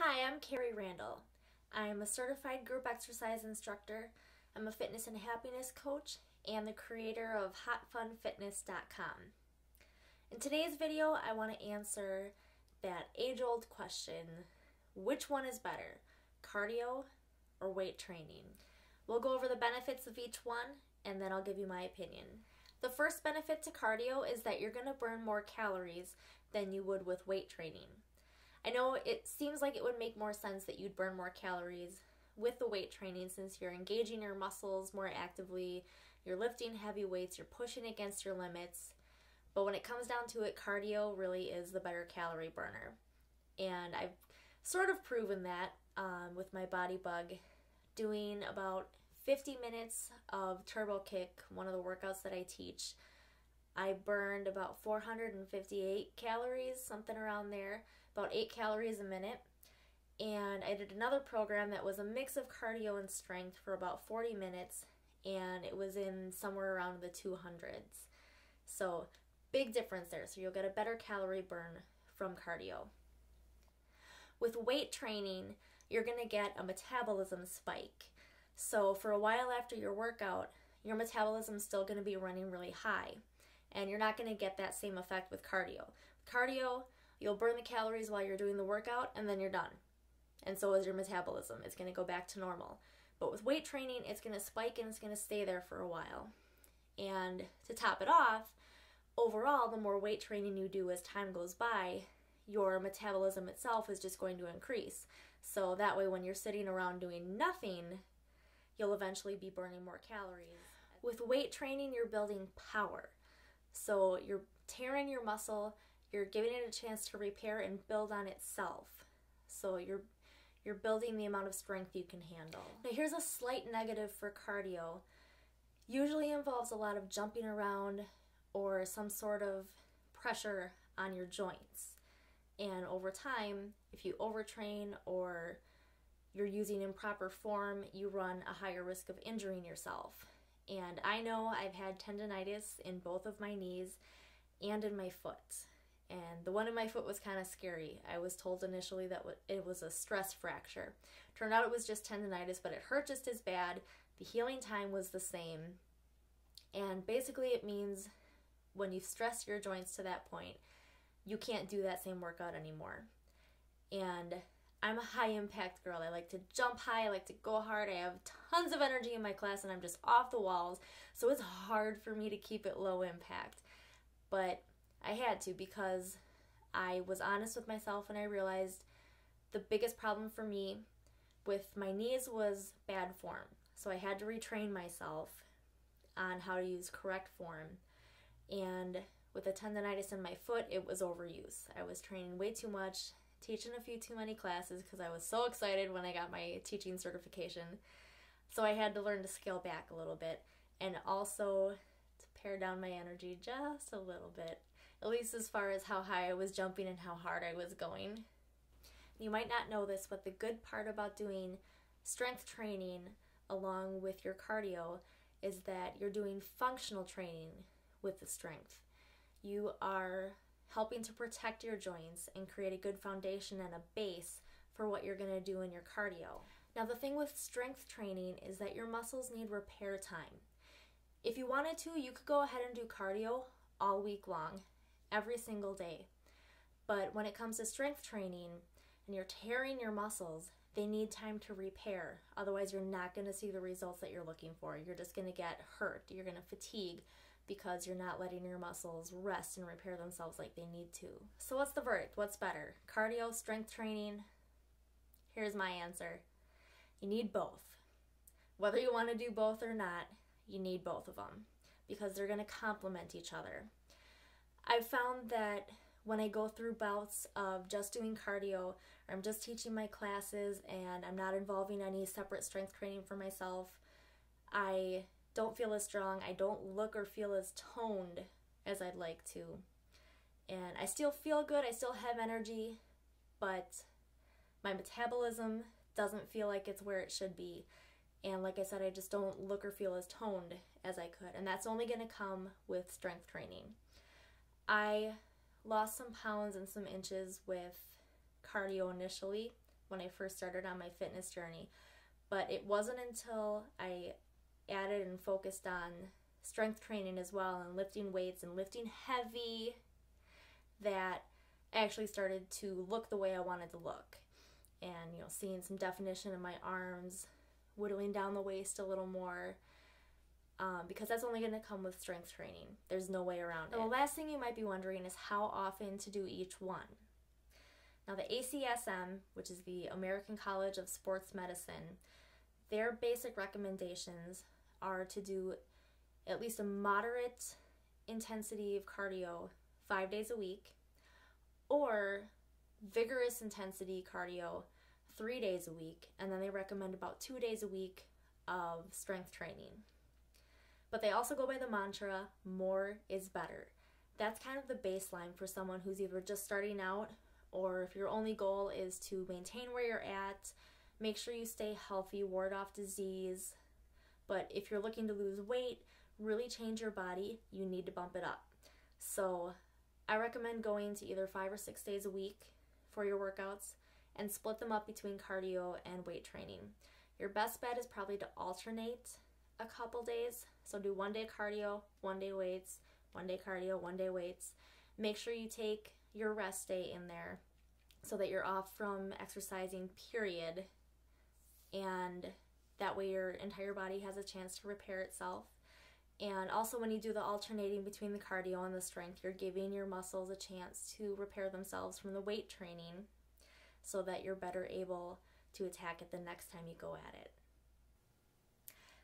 Hi, I'm Carrie Randall. I'm a certified group exercise instructor. I'm a fitness and happiness coach and the creator of HotFunFitness.com. In today's video, I want to answer that age-old question, which one is better, cardio or weight training? We'll go over the benefits of each one and then I'll give you my opinion. The first benefit to cardio is that you're going to burn more calories than you would with weight training. I know it seems like it would make more sense that you'd burn more calories with the weight training since you're engaging your muscles more actively, you're lifting heavy weights, you're pushing against your limits. But when it comes down to it, cardio really is the better calorie burner. And I've sort of proven that with my BodyBugg, doing about 50 minutes of turbo kick, one of the workouts that I teach. I burned about 458 calories, something around there, about 8 calories a minute. And I did another program that was a mix of cardio and strength for about 40 minutes, and it was in somewhere around the 200s. So big difference there. So you'll get a better calorie burn from cardio. With weight training, you're going to get a metabolism spike. So for a while after your workout, your metabolism's still going to be running really high. And you're not going to get that same effect with cardio. Cardio, you'll burn the calories while you're doing the workout and then you're done. And so is your metabolism. It's going to go back to normal. But with weight training, it's going to spike and it's going to stay there for a while. And to top it off, overall, the more weight training you do as time goes by, your metabolism itself is just going to increase. So that way when you're sitting around doing nothing, you'll eventually be burning more calories. With weight training, you're building power. So you're tearing your muscle, you're giving it a chance to repair and build on itself. So you're building the amount of strength you can handle. Now here's a slight negative for cardio. Usually involves a lot of jumping around or some sort of pressure on your joints. And over time, if you overtrain or you're using improper form, you run a higher risk of injuring yourself. And I know I've had tendonitis in both of my knees and in my foot. And the one in my foot was kind of scary. I was told initially that it was a stress fracture. Turned out it was just tendonitis, but it hurt just as bad. The healing time was the same. And basically it means when you stress your joints to that point, you can't do that same workout anymore. And I'm a high impact girl. I like to jump high, I like to go hard. I have tons of energy in my class and I'm just off the walls. So it's hard for me to keep it low impact. But I had to because I was honest with myself and I realized the biggest problem for me with my knees was bad form. So I had to retrain myself on how to use correct form. And with the tendonitis in my foot, it was overuse. I was training way too much, teaching a few too many classes because I was so excited when I got my teaching certification. So I had to learn to scale back a little bit and also to pare down my energy just a little bit, at least as far as how high I was jumping and how hard I was going. You might not know this, but the good part about doing strength training along with your cardio is that you're doing functional training with the strength. You are helping to protect your joints and create a good foundation and a base for what you're going to do in your cardio. Now the thing with strength training is that your muscles need repair time. If you wanted to, you could go ahead and do cardio all week long, every single day. But when it comes to strength training and you're tearing your muscles, they need time to repair. Otherwise you're not going to see the results that you're looking for. You're just going to get hurt. You're going to fatigue because you're not letting your muscles rest and repair themselves like they need to. So what's the verdict? What's better? Cardio, strength training? Here's my answer. You need both. Whether you want to do both or not, you need both of them because they're going to complement each other. I've found that when I go through bouts of just doing cardio or I'm just teaching my classes and I'm not involving any separate strength training for myself, I don't feel as strong, I don't look or feel as toned as I'd like to. And I still feel good, I still have energy, but my metabolism doesn't feel like it's where it should be. And like I said, I just don't look or feel as toned as I could. And that's only going to come with strength training. I lost some pounds and some inches with cardio initially, when I first started on my fitness journey. But it wasn't until I added and focused on strength training as well, and lifting weights and lifting heavy, that I actually started to look the way I wanted to look. And, you know, seeing some definition in my arms, whittling down the waist a little more, because that's only going to come with strength training. There's no way around it. The last thing you might be wondering is how often to do each one. Now, the ACSM, which is the American College of Sports Medicine, their basic recommendations are to do at least a moderate intensity of cardio 5 days a week, or vigorous intensity cardio 3 days a week, and then they recommend about 2 days a week of strength training. But they also go by the mantra, more is better. That's kind of the baseline for someone who's either just starting out, or if your only goal is to maintain where you're at, make sure you stay healthy, ward off disease. But if you're looking to lose weight, really change your body, you need to bump it up. So I recommend going to either 5 or 6 days a week for your workouts and split them up between cardio and weight training. Your best bet is probably to alternate a couple days. So do 1 day cardio, 1 day weights, 1 day cardio, 1 day weights. Make sure you take your rest day in there so that you're off from exercising, period. And that way your entire body has a chance to repair itself. And also when you do the alternating between the cardio and the strength, you're giving your muscles a chance to repair themselves from the weight training so that you're better able to attack it the next time you go at it.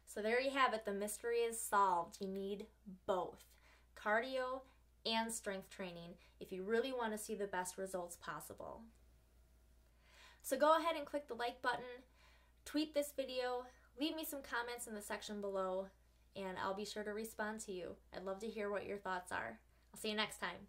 So there you have it. The mystery is solved. You need both cardio and strength training if you really want to see the best results possible. So go ahead and click the like button, tweet this video, leave me some comments in the section below, and I'll be sure to respond to you. I'd love to hear what your thoughts are. I'll see you next time.